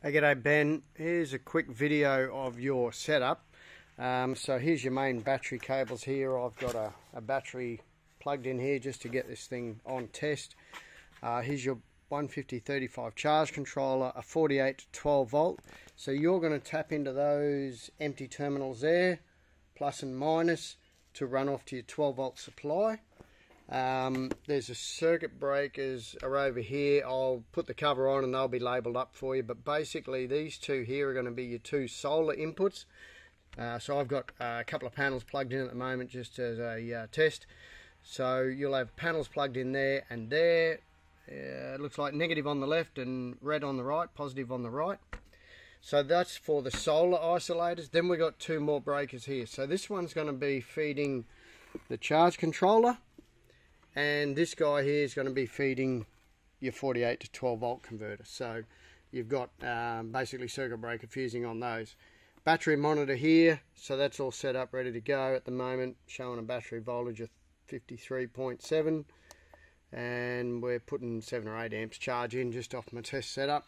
Hey, g'day Ben. Here's a quick video of your setup. So here's your main battery cables here. I've got a battery plugged in here just to get this thing on test. Here's your 150/35 charge controller, a 48 to 12 volt. So you're going to tap into those empty terminals there, plus and minus, to run off to your 12 volt supply. There's a circuit breakers are over here. I'll put the cover on and they'll be labelled up for you, but basically these two here are going to be your two solar inputs. So I've got a couple of panels plugged in at the moment just as a test. So you'll have panels plugged in there and there. It looks like negative on the left and red on the right, positive on the right. So that's for the solar isolators. Then we've got two more breakers here. So this one's going to be feeding the charge controller, and this guy here is going to be feeding your 48 to 12 volt converter. So you've got basically circuit breaker fusing on those. Battery monitor here, so that's all set up, ready to go at the moment, showing a battery voltage of 53.7, and we're putting 7 or 8 amps charge in just off my test setup.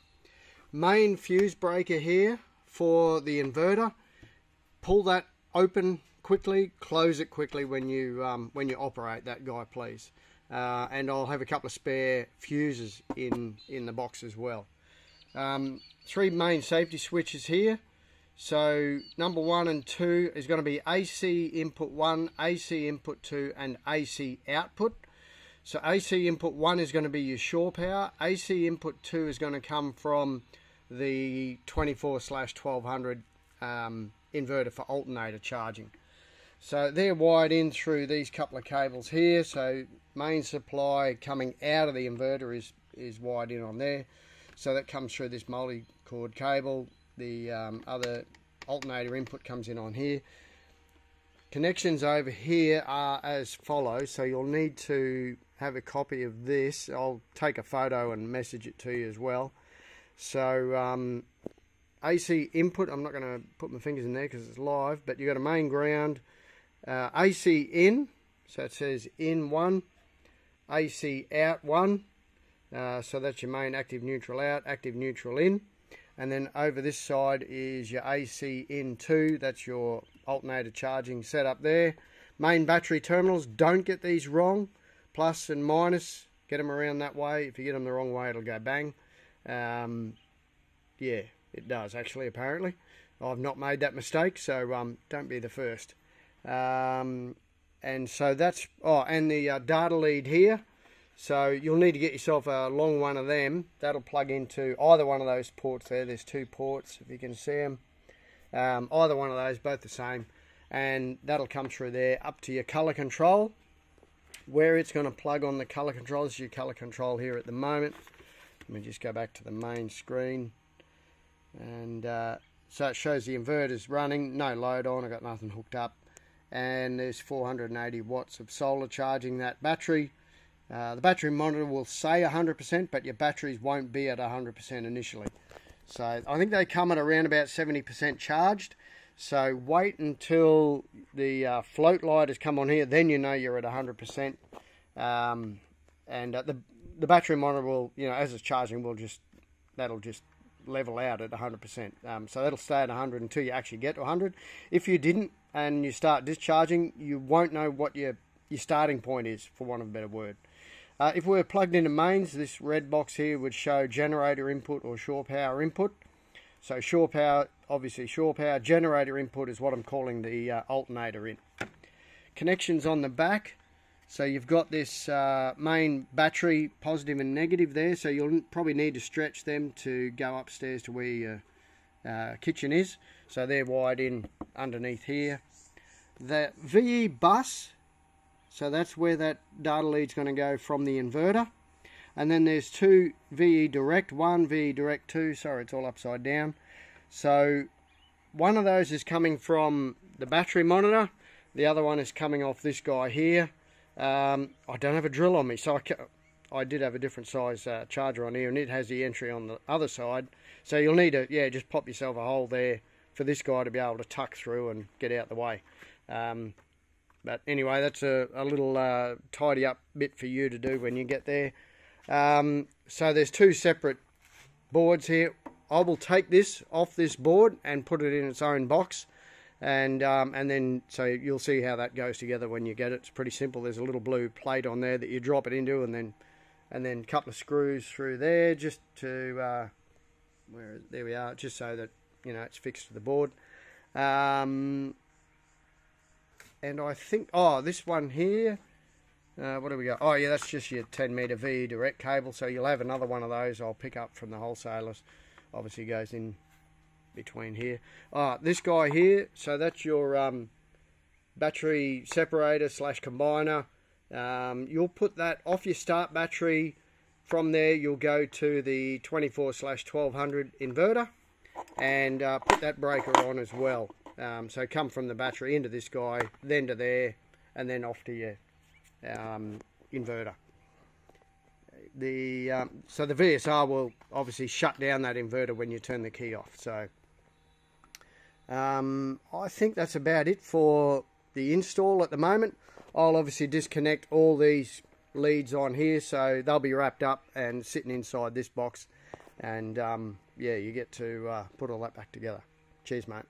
Main fuse breaker here for the inverter. Pull that open quickly, close it quickly when you operate that guy, please. And I'll have a couple of spare fuses in the box as well. 3 main safety switches here. So number 1 and 2 is going to be AC input 1, AC input 2, and AC output. So AC input 1 is going to be your shore power. AC input 2 is going to come from the 24/1200 inverter for alternator charging. So they're wired in through these couple of cables here. So main supply coming out of the inverter is wired in on there. So that comes through this multi-cord cable. The other alternator input comes in on here. Connections over here are as follows. So you'll need to have a copy of this. I'll take a photo and message it to you as well. So AC input, I'm not going to put my fingers in there because it's live, but you've got a main ground. AC in, so it says in 1, AC out 1, so that's your main active neutral out, active neutral in, and then over this side is your AC in 2, that's your alternator charging setup there. Main battery terminals, don't get these wrong, plus and minus, get them around that way. If you get them the wrong way, it'll go bang. Yeah, it does actually, apparently. I've not made that mistake, so don't be the first. And so that's, and the data lead here. So you'll need to get yourself a long one of them. That'll plug into either one of those ports there. There's 2 ports, if you can see them. Either one of those, both the same. And that'll come through there up to your color control. Where it's going to plug on the color control, this is your color control here at the moment. Let me just go back to the main screen. And so it shows the inverter's running, no load on, I've got nothing hooked up. And there's 480 watts of solar charging that battery. The battery monitor will say 100%, but your batteries won't be at 100% initially. So I think they come at around about 70% charged. So wait until the float light has come on here, then you know you're at 100%. The battery monitor will, as it's charging, that'll just level out at 100%. So that'll stay at 100 until you actually get to 100. If you didn't and you start discharging, you won't know what your starting point is, for want of a better word. If we're plugged into mains, this red box here would show generator input or shore power input. So shore power, obviously shore power. Generator input is what I'm calling the alternator in. Connections on the back. So you've got this main battery positive and negative there. So you'll probably need to stretch them to go upstairs to where your kitchen is. So they're wired in underneath here. The VE bus. So that's where that data lead's going to go from the inverter. And then there's 2 VE direct 1, VE direct 2. Sorry, it's all upside down. So one of those is coming from the battery monitor. The other one is coming off this guy here. I don't have a drill on me, so I did have a different size charger on here, and it has the entry on the other side. So you'll need to, just pop yourself a hole there for this guy to be able to tuck through and get out the way. But anyway, that's a little tidy up bit for you to do when you get there. So there's 2 separate boards here. I will take this off this board and put it in its own box, and then so you'll see how that goes together when you get it. It's pretty simple. There's a little blue plate on there that you drop it into, and then a couple of screws through there just to there we are, just so that it's fixed to the board. And I think this one here. What do we got? Oh yeah, that's just your 10-meter VE direct cable. So you'll have another one of those. I'll pick up from the wholesalers. Obviously goes in between here. This guy here. So that's your battery separator / combiner. You'll put that off your start battery. From there, you'll go to the 24/1200 inverter and put that breaker on as well. So come from the battery into this guy, then to there, and then off to your inverter. So the VSR will obviously shut down that inverter when you turn the key off. So I think that's about it for the install at the moment. I'll obviously disconnect all these leads on here, so they'll be wrapped up and sitting inside this box, and yeah, you get to put all that back together. Cheers, mate.